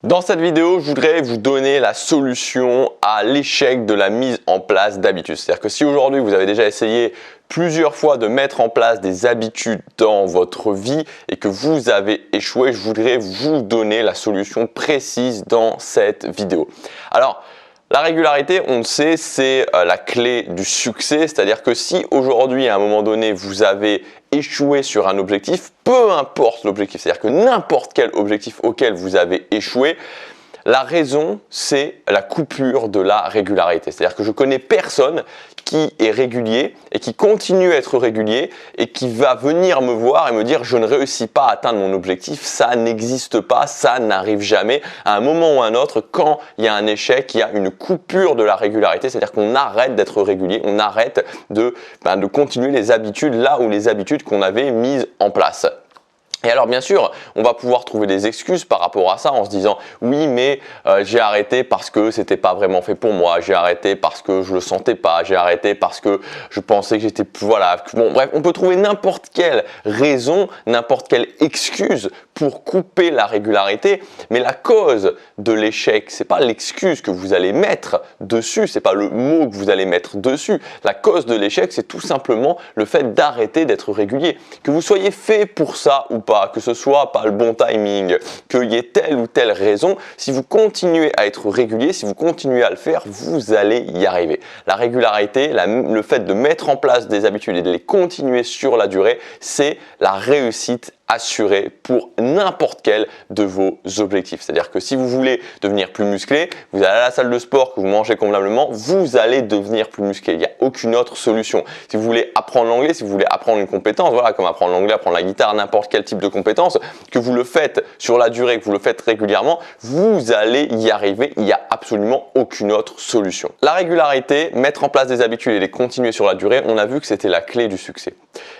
Dans cette vidéo, je voudrais vous donner la solution à l'échec de la mise en place d'habitudes. C'est-à-dire que si aujourd'hui vous avez déjà essayé plusieurs fois de mettre en place des habitudes dans votre vie et que vous avez échoué, je voudrais vous donner la solution précise dans cette vidéo. Alors, la régularité, on le sait, c'est la clé du succès. C'est-à-dire que si aujourd'hui, à un moment donné, vous avez échoué sur un objectif, peu importe l'objectif, c'est-à-dire que n'importe quel objectif auquel vous avez échoué, la raison, c'est la coupure de la régularité. C'est-à-dire que je connais personne qui est régulier et qui continue à être régulier et qui va venir me voir et me dire « je ne réussis pas à atteindre mon objectif ». Ça n'existe pas, ça n'arrive jamais. À un moment ou à un autre, quand il y a un échec, il y a une coupure de la régularité, c'est-à-dire qu'on arrête d'être régulier, on arrête de continuer les habitudes là où les habitudes qu'on avait mises en place. Et alors bien sûr, on va pouvoir trouver des excuses par rapport à ça en se disant oui mais j'ai arrêté parce que c'était pas vraiment fait pour moi, j'ai arrêté parce que je le sentais pas, j'ai arrêté parce que je pensais que j'étais voilà. Bon bref, on peut trouver n'importe quelle raison, n'importe quelle excuse pour couper la régularité, mais la cause de l'échec, c'est pas l'excuse que vous allez mettre dessus, c'est pas le mot que vous allez mettre dessus. La cause de l'échec, c'est tout simplement le fait d'arrêter d'être régulier. Que vous soyez fait pour ça ou pas, que ce soit pas le bon timing, qu'il y ait telle ou telle raison, si vous continuez à être régulier, si vous continuez à le faire, vous allez y arriver. La régularité, le fait de mettre en place des habitudes et de les continuer sur la durée, c'est la réussite assurée pour n'importe quel de vos objectifs. C'est-à-dire que si vous voulez devenir plus musclé, vous allez à la salle de sport, que vous mangez convenablement, vous allez devenir plus musclé. Il n'y a aucune autre solution. Si vous voulez apprendre l'anglais, si vous voulez apprendre une compétence, voilà, comme apprendre l'anglais, apprendre la guitare, n'importe quel type de compétence, que vous le faites sur la durée, que vous le faites régulièrement, vous allez y arriver. Il n'y a absolument aucune autre solution. La régularité, mettre en place des habitudes et les continuer sur la durée, on a vu que c'était la clé du succès.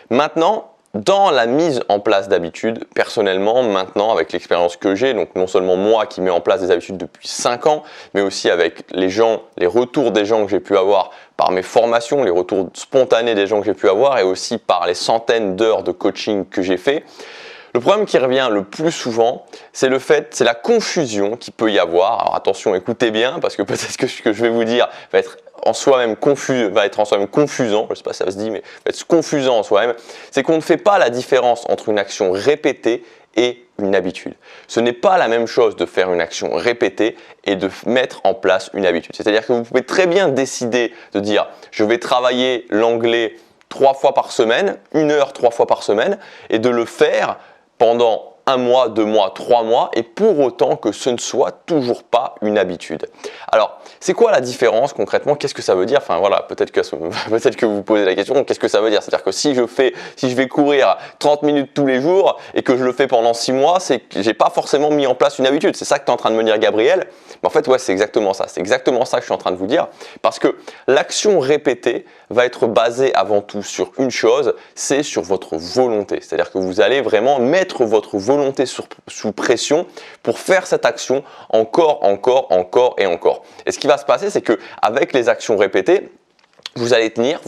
Maintenant, dans la mise en place d'habitudes, personnellement, maintenant, avec l'expérience que j'ai, donc non seulement moi qui mets en place des habitudes depuis 5 ans, mais aussi avec les gens, les retours des gens que j'ai pu avoir par mes formations, les retours spontanés des gens que j'ai pu avoir et aussi par les centaines d'heures de coaching que j'ai fait. Le problème qui revient le plus souvent, c'est la confusion qu'il peut y avoir. Alors attention, écoutez bien, parce que peut-être que ce que je vais vous dire va être en soi-même confusant, je ne sais pas si ça se dit, mais va être confusant en soi-même, c'est qu'on ne fait pas la différence entre une action répétée et une habitude. Ce n'est pas la même chose de faire une action répétée et de mettre en place une habitude. C'est-à-dire que vous pouvez très bien décider de dire « je vais travailler l'anglais 3 fois par semaine, 1 heure 3 fois par semaine » et de le faire pendant 1 mois, 2 mois, 3 mois et pour autant que ce ne soit toujours pas une habitude. Alors, c'est quoi la différence concrètement? Qu'est-ce que ça veut dire? Enfin voilà, peut-être que vous vous posez la question, qu'est-ce que ça veut dire? C'est-à-dire que si je vais courir 30 minutes tous les jours et que je le fais pendant 6 mois, c'est que j'ai pas forcément mis en place une habitude. C'est ça que tu es en train de me dire, Gabriel? Mais en fait, ouais, c'est exactement ça. C'est exactement ça que je suis en train de vous dire. Parce que l'action répétée va être basée avant tout sur une chose, c'est sur votre volonté. C'est-à-dire que vous allez vraiment mettre votre volonté sous pression pour faire cette action encore et encore. Et ce qui va se passer, c'est que avec les actions répétées, vous allez tenir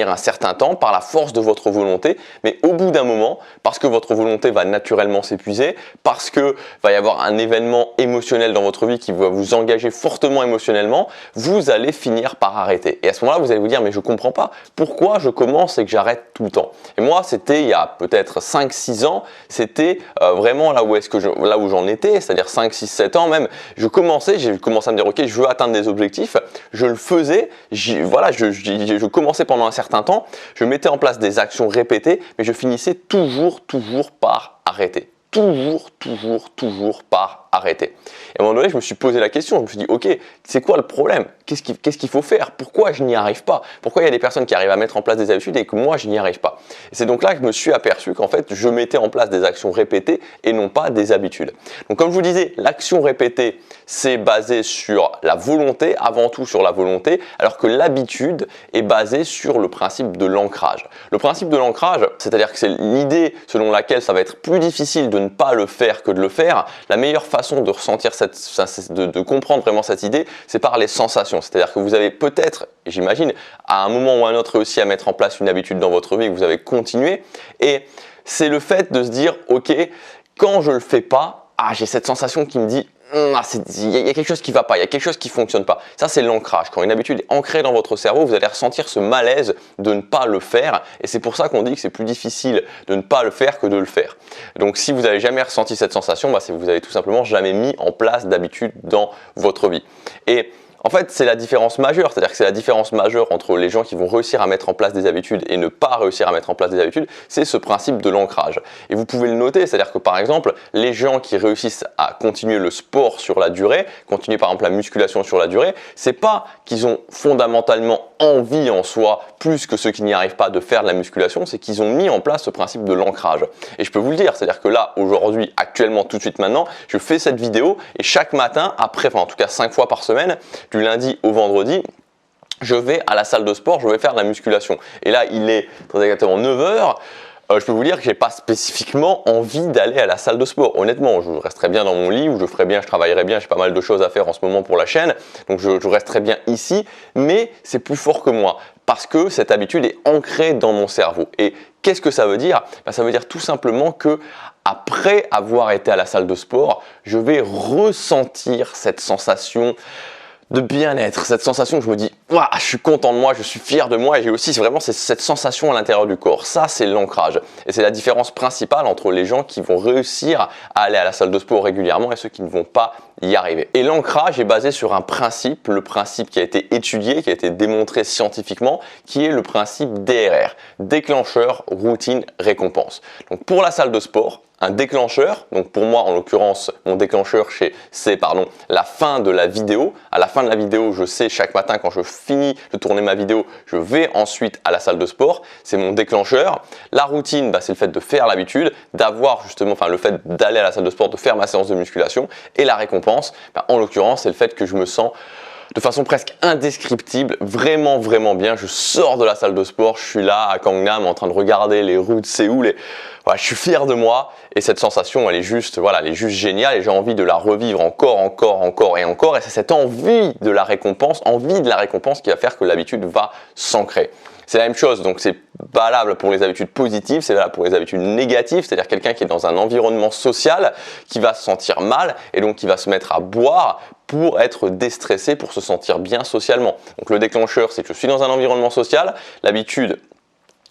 un certain temps par la force de votre volonté, mais au bout d'un moment, parce que votre volonté va naturellement s'épuiser, parce que va y avoir un événement émotionnel dans votre vie qui va vous engager fortement émotionnellement, vous allez finir par arrêter. Et à ce moment-là, vous allez vous dire, mais je comprends pas, pourquoi je commence et que j'arrête tout le temps? Et moi, c'était il y a peut-être 5-6 ans, c'était vraiment là où j'en étais, c'est-à-dire 5, 6, 7 ans même. J'ai commencé à me dire, ok, je veux atteindre des objectifs, je le faisais, je commençais pendant un certain temps, je mettais en place des actions répétées, mais je finissais toujours par arrêter. Toujours par arrêter. Et à un moment donné, je me suis posé la question, je me suis dit, ok, c'est quoi le problème? Qu'est-ce qu'il faut faire? Pourquoi je n'y arrive pas? Pourquoi il y a des personnes qui arrivent à mettre en place des habitudes et que moi, je n'y arrive pas? Et c'est donc là que je me suis aperçu qu'en fait, je mettais en place des actions répétées et non pas des habitudes. Donc comme je vous disais, l'action répétée, c'est basé sur la volonté, avant tout sur la volonté, alors que l'habitude est basée sur le principe de l'ancrage. Le principe de l'ancrage, c'est-à-dire que c'est l'idée selon laquelle ça va être plus difficile de ne pas le faire que de le faire. La meilleure façon de ressentir de comprendre vraiment cette idée, c'est par les sensations. C'est-à-dire que vous avez peut-être, j'imagine, à un moment ou à un autre réussi à mettre en place une habitude dans votre vie, que vous avez continué, et c'est le fait de se dire, ok, quand je le fais pas, j'ai cette sensation qui me dit il y a quelque chose qui ne va pas, il y a quelque chose qui ne fonctionne pas. Ça, c'est l'ancrage. Quand une habitude est ancrée dans votre cerveau, vous allez ressentir ce malaise de ne pas le faire. Et c'est pour ça qu'on dit que c'est plus difficile de ne pas le faire que de le faire. Donc, si vous n'avez jamais ressenti cette sensation, c'est que vous avez tout simplement jamais mis en place d'habitude dans votre vie. Et en fait, c'est la différence majeure, c'est-à-dire que c'est la différence majeure entre les gens qui vont réussir à mettre en place des habitudes et ne pas réussir à mettre en place des habitudes, c'est ce principe de l'ancrage. Et vous pouvez le noter, c'est-à-dire que par exemple, les gens qui réussissent à continuer le sport sur la durée, continuer par exemple la musculation sur la durée, c'est pas qu'ils ont fondamentalement envie en soi, plus que ceux qui n'y arrivent pas, de faire de la musculation, c'est qu'ils ont mis en place ce principe de l'ancrage. Et je peux vous le dire, c'est-à-dire que là, aujourd'hui, actuellement, tout de suite maintenant, je fais cette vidéo et chaque matin, en tout cas 5 fois par semaine, du lundi au vendredi, je vais à la salle de sport, je vais faire de la musculation. Et là, il est très exactement 9 h. Je peux vous dire que je n'ai pas spécifiquement envie d'aller à la salle de sport. Honnêtement, je resterai bien dans mon lit, où je travaillerai bien, j'ai pas mal de choses à faire en ce moment pour la chaîne, donc je resterai bien ici, mais c'est plus fort que moi, parce que cette habitude est ancrée dans mon cerveau. Et qu'est-ce que ça veut dire? Ça veut dire tout simplement que après avoir été à la salle de sport, je vais ressentir cette sensation de bien-être, cette sensation où je me dis ouah, je suis content de moi, je suis fier de moi et j'ai aussi vraiment cette sensation à l'intérieur du corps. Ça, c'est l'ancrage et c'est la différence principale entre les gens qui vont réussir à aller à la salle de sport régulièrement et ceux qui ne vont pas y arriver. Et l'ancrage est basé sur un principe, le principe qui a été étudié, qui a été démontré scientifiquement, qui est le principe DRR, déclencheur, routine, récompense. Donc pour la salle de sport, un déclencheur, donc pour moi en l'occurrence mon déclencheur c'est la fin de la vidéo. À la fin de la vidéo, je sais chaque matin quand je finis de tourner ma vidéo, je vais ensuite à la salle de sport, c'est mon déclencheur. La routine, c'est le fait de faire l'habitude, d'avoir justement, le fait d'aller à la salle de sport, de faire ma séance de musculation. Et la récompense, en l'occurrence, c'est le fait que je me sens de façon presque indescriptible, vraiment bien. Je sors de la salle de sport, je suis là à Gangnam en train de regarder les rues de Séoul et voilà, je suis fier de moi et cette sensation elle est juste géniale et j'ai envie de la revivre encore et c'est cette envie de la récompense qui va faire que l'habitude va s'ancrer. C'est la même chose, donc c'est valable pour les habitudes positives, c'est valable pour les habitudes négatives, c'est-à-dire quelqu'un qui est dans un environnement social, qui va se sentir mal et donc qui va se mettre à boire pour être déstressé, pour se sentir bien socialement. Donc le déclencheur, c'est que je suis dans un environnement social, l'habitude,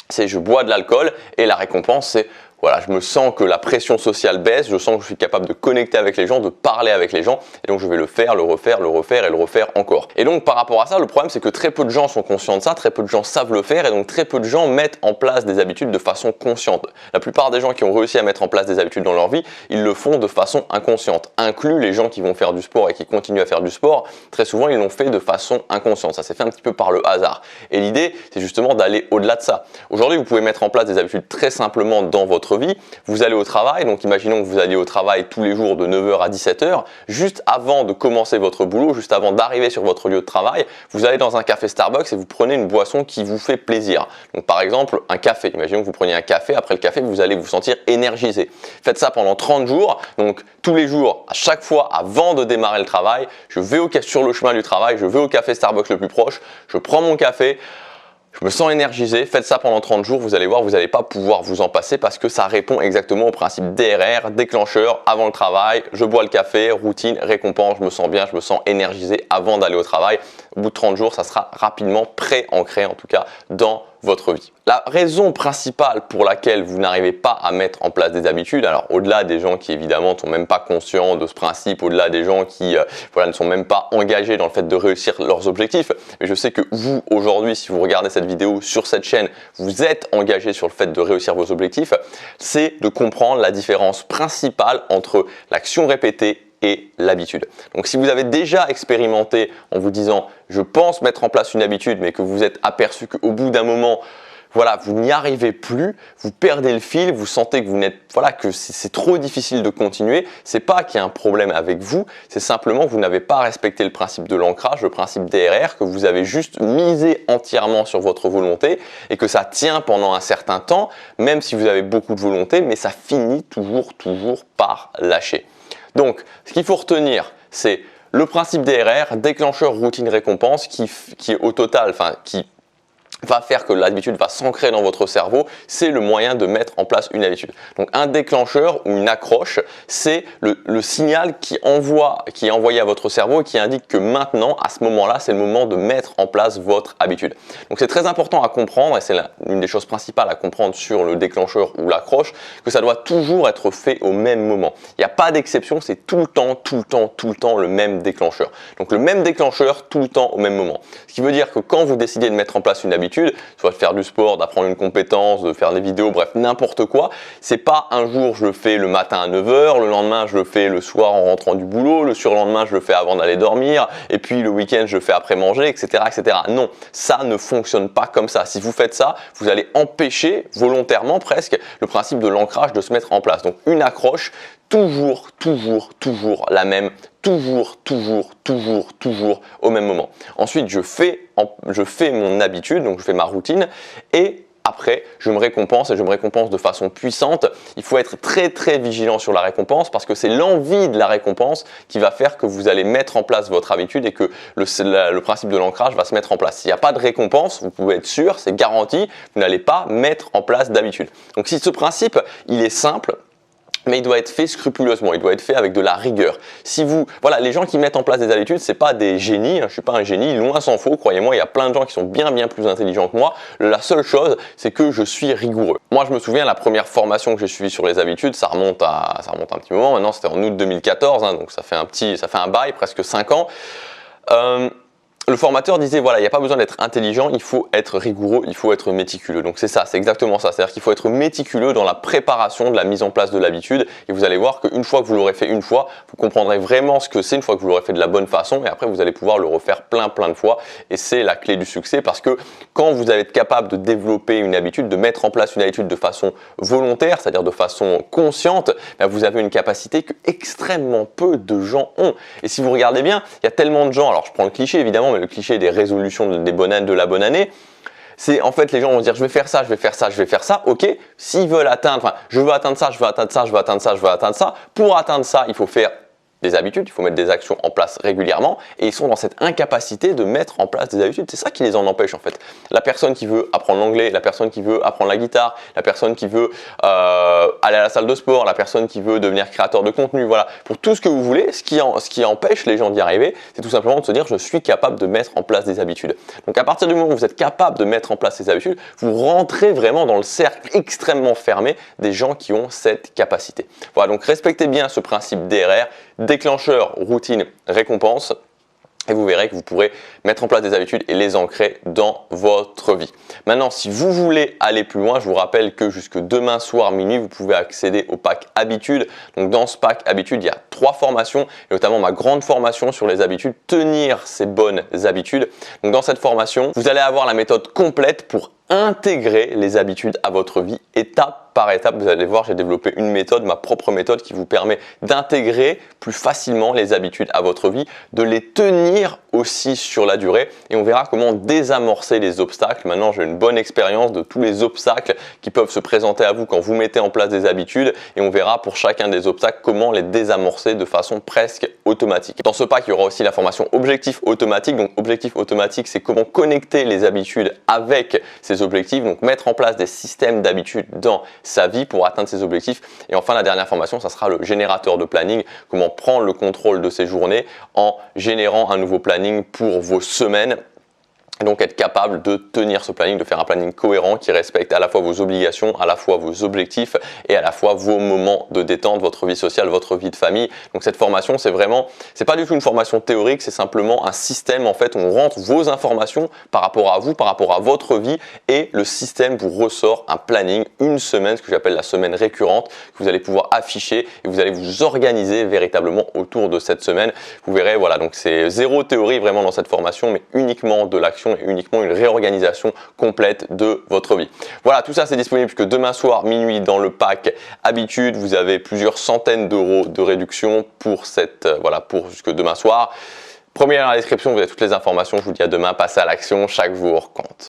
c'est je bois de l'alcool et la récompense, c'est voilà, je me sens que la pression sociale baisse, je sens que je suis capable de connecter avec les gens, de parler avec les gens, et donc je vais le faire, le refaire et le refaire encore. Et donc par rapport à ça, le problème c'est que très peu de gens sont conscients de ça, très peu de gens savent le faire, et donc très peu de gens mettent en place des habitudes de façon consciente. La plupart des gens qui ont réussi à mettre en place des habitudes dans leur vie, ils le font de façon inconsciente, inclus les gens qui vont faire du sport et qui continuent à faire du sport, très souvent ils l'ont fait de façon inconsciente, ça s'est fait un petit peu par le hasard. Et l'idée, c'est justement d'aller au-delà de ça. Aujourd'hui, vous pouvez mettre en place des habitudes très simplement dans votre vie. Vous allez au travail, donc imaginons que vous alliez au travail tous les jours de 9 h à 17 h. Juste avant de commencer votre boulot, juste avant d'arriver sur votre lieu de travail, vous allez dans un café Starbucks et vous prenez une boisson qui vous fait plaisir. Donc par exemple, un café. Imaginons que vous preniez un café, après le café, vous allez vous sentir énergisé. Faites ça pendant 30 jours, donc tous les jours, à chaque fois avant de démarrer le travail, je vais sur le chemin du travail, je vais au café Starbucks le plus proche, je prends mon café, je me sens énergisé, faites ça pendant 30 jours, vous allez voir, vous n'allez pas pouvoir vous en passer parce que ça répond exactement au principe DRR, déclencheur, avant le travail, je bois le café, routine, récompense, je me sens bien, je me sens énergisé avant d'aller au travail. Au bout de 30 jours, ça sera rapidement pré-ancré en tout cas dans votre vie. La raison principale pour laquelle vous n'arrivez pas à mettre en place des habitudes, alors au-delà des gens qui évidemment ne sont même pas conscients de ce principe, au-delà des gens qui ne sont même pas engagés dans le fait de réussir leurs objectifs, mais je sais que vous aujourd'hui, si vous regardez cette vidéo sur cette chaîne, vous êtes engagé sur le fait de réussir vos objectifs, c'est de comprendre la différence principale entre l'action répétée et l'habitude. Donc si vous avez déjà expérimenté en vous disant je pense mettre en place une habitude mais que vous êtes aperçu qu'au bout d'un moment vous n'y arrivez plus, vous perdez le fil, vous sentez que que c'est trop difficile de continuer, c'est pas qu'il y a un problème avec vous, c'est simplement que vous n'avez pas respecté le principe de l'ancrage, le principe DRR, que vous avez juste misé entièrement sur votre volonté et que ça tient pendant un certain temps, même si vous avez beaucoup de volonté, mais ça finit toujours par lâcher. Donc, ce qu'il faut retenir, c'est le principe DRR, déclencheur, routine, récompense, qui est au total, qui va faire que l'habitude va s'ancrer dans votre cerveau, c'est le moyen de mettre en place une habitude. Donc un déclencheur ou une accroche, c'est le signal qui est envoyé à votre cerveau et qui indique que maintenant, à ce moment-là, c'est le moment de mettre en place votre habitude. Donc c'est très important à comprendre, et c'est une des choses principales à comprendre sur le déclencheur ou l'accroche, que ça doit toujours être fait au même moment. Il n'y a pas d'exception, c'est tout le temps le même déclencheur. Donc le même déclencheur tout le temps au même moment. Ce qui veut dire que quand vous décidez de mettre en place une habitude, soit de faire du sport, d'apprendre une compétence, de faire des vidéos, bref, n'importe quoi. C'est pas un jour je le fais le matin à 9 h, le lendemain je le fais le soir en rentrant du boulot, le surlendemain je le fais avant d'aller dormir, et puis le week-end je le fais après manger, etc., etc. Non, ça ne fonctionne pas comme ça. Si vous faites ça, vous allez empêcher volontairement presque le principe de l'ancrage de se mettre en place. Donc une accroche, toujours la même, toujours au même moment. Ensuite, je fais mon habitude, donc je fais ma routine, et après, je me récompense et je me récompense de façon puissante. Il faut être très vigilant sur la récompense parce que c'est l'envie de la récompense qui va faire que vous allez mettre en place votre habitude et que le principe de l'ancrage va se mettre en place. S'il n'y a pas de récompense, vous pouvez être sûr, c'est garanti, vous n'allez pas mettre en place d'habitude. Donc si ce principe, il est simple, mais il doit être fait scrupuleusement, il doit être fait avec de la rigueur. Voilà, les gens qui mettent en place des habitudes, c'est pas des génies, je suis pas un génie, loin s'en faut, croyez-moi, il y a plein de gens qui sont bien plus intelligents que moi. La seule chose, c'est que je suis rigoureux. Moi, je me souviens, la première formation que j'ai suivie sur les habitudes, ça remonte un petit moment, maintenant c'était en août 2014, donc ça fait un bail, presque 5 ans. Le formateur disait voilà, il n'y a pas besoin d'être intelligent, il faut être rigoureux, il faut être méticuleux. Donc c'est ça, c'est exactement ça. C'est-à-dire qu'il faut être méticuleux dans la préparation de la mise en place de l'habitude. Et vous allez voir qu'une fois que vous l'aurez fait une fois, vous comprendrez vraiment ce que c'est une fois que vous l'aurez fait de la bonne façon. Et après, vous allez pouvoir le refaire plein de fois. Et c'est la clé du succès parce que quand vous allez être capable de développer une habitude, de mettre en place une habitude de façon volontaire, c'est-à-dire de façon consciente, vous avez une capacité que extrêmement peu de gens ont. Et si vous regardez bien, il y a tellement de gens, alors je prends le cliché évidemment, mais le cliché des résolutions de la bonne année, c'est en fait les gens vont se dire je vais faire ça, ok, s'ils veulent atteindre, je veux atteindre ça, pour atteindre ça, il faut faire des habitudes, il faut mettre des actions en place régulièrement et ils sont dans cette incapacité de mettre en place des habitudes. C'est ça qui les en empêche en fait. La personne qui veut apprendre l'anglais, la personne qui veut apprendre la guitare, la personne qui veut aller à la salle de sport, la personne qui veut devenir créateur de contenu, voilà. Pour tout ce que vous voulez, ce qui empêche les gens d'y arriver, c'est tout simplement de se dire je suis capable de mettre en place des habitudes. Donc à partir du moment où vous êtes capable de mettre en place ces habitudes, vous rentrez vraiment dans le cercle extrêmement fermé des gens qui ont cette capacité. Voilà, donc respectez bien ce principe DRR, déclencheur, routine, récompense. Et vous verrez que vous pourrez mettre en place des habitudes et les ancrer dans votre vie. Maintenant, si vous voulez aller plus loin, je vous rappelle que jusque demain soir minuit, vous pouvez accéder au pack Habitudes. Donc dans ce pack Habitudes, il y a 3 formations, et notamment ma grande formation sur les habitudes, tenir ces bonnes habitudes. Donc dans cette formation, vous allez avoir la méthode complète pour intégrer les habitudes à votre vie étape par étape. Vous allez voir, j'ai développé une méthode, ma propre méthode qui vous permet d'intégrer plus facilement les habitudes à votre vie, de les tenir aussi sur la durée et on verra comment désamorcer les obstacles. Maintenant, j'ai une bonne expérience de tous les obstacles qui peuvent se présenter à vous quand vous mettez en place des habitudes et on verra pour chacun des obstacles comment les désamorcer de façon presque automatique. Dans ce pack, il y aura aussi la formation Objectif Automatique. Donc, Objectif Automatique, c'est comment connecter les habitudes avec ces objectifs, donc mettre en place des systèmes d'habitudes dans sa vie pour atteindre ses objectifs. Et enfin, la dernière formation, ça sera le générateur de planning, comment prendre le contrôle de ses journées en générant un nouveau planning pour vos semaines. Et donc être capable de tenir ce planning, de faire un planning cohérent qui respecte à la fois vos obligations, à la fois vos objectifs et à la fois vos moments de détente, votre vie sociale, votre vie de famille. Donc cette formation, c'est pas du tout une formation théorique, c'est simplement un système en fait où on rentre vos informations par rapport à vous, par rapport à votre vie et le système vous ressort un planning, une semaine, ce que j'appelle la semaine récurrente que vous allez pouvoir afficher et vous allez vous organiser véritablement autour de cette semaine. Vous verrez, voilà, donc c'est zéro théorie vraiment dans cette formation, mais uniquement de l'action et uniquement une réorganisation complète de votre vie. Voilà, tout ça c'est disponible jusque demain soir minuit dans le pack Habitudes. Vous avez plusieurs centaines d'euros de réduction pour pour jusque demain soir. Premier dans la description, vous avez toutes les informations. Je vous dis à demain, passez à l'action, chaque jour compte.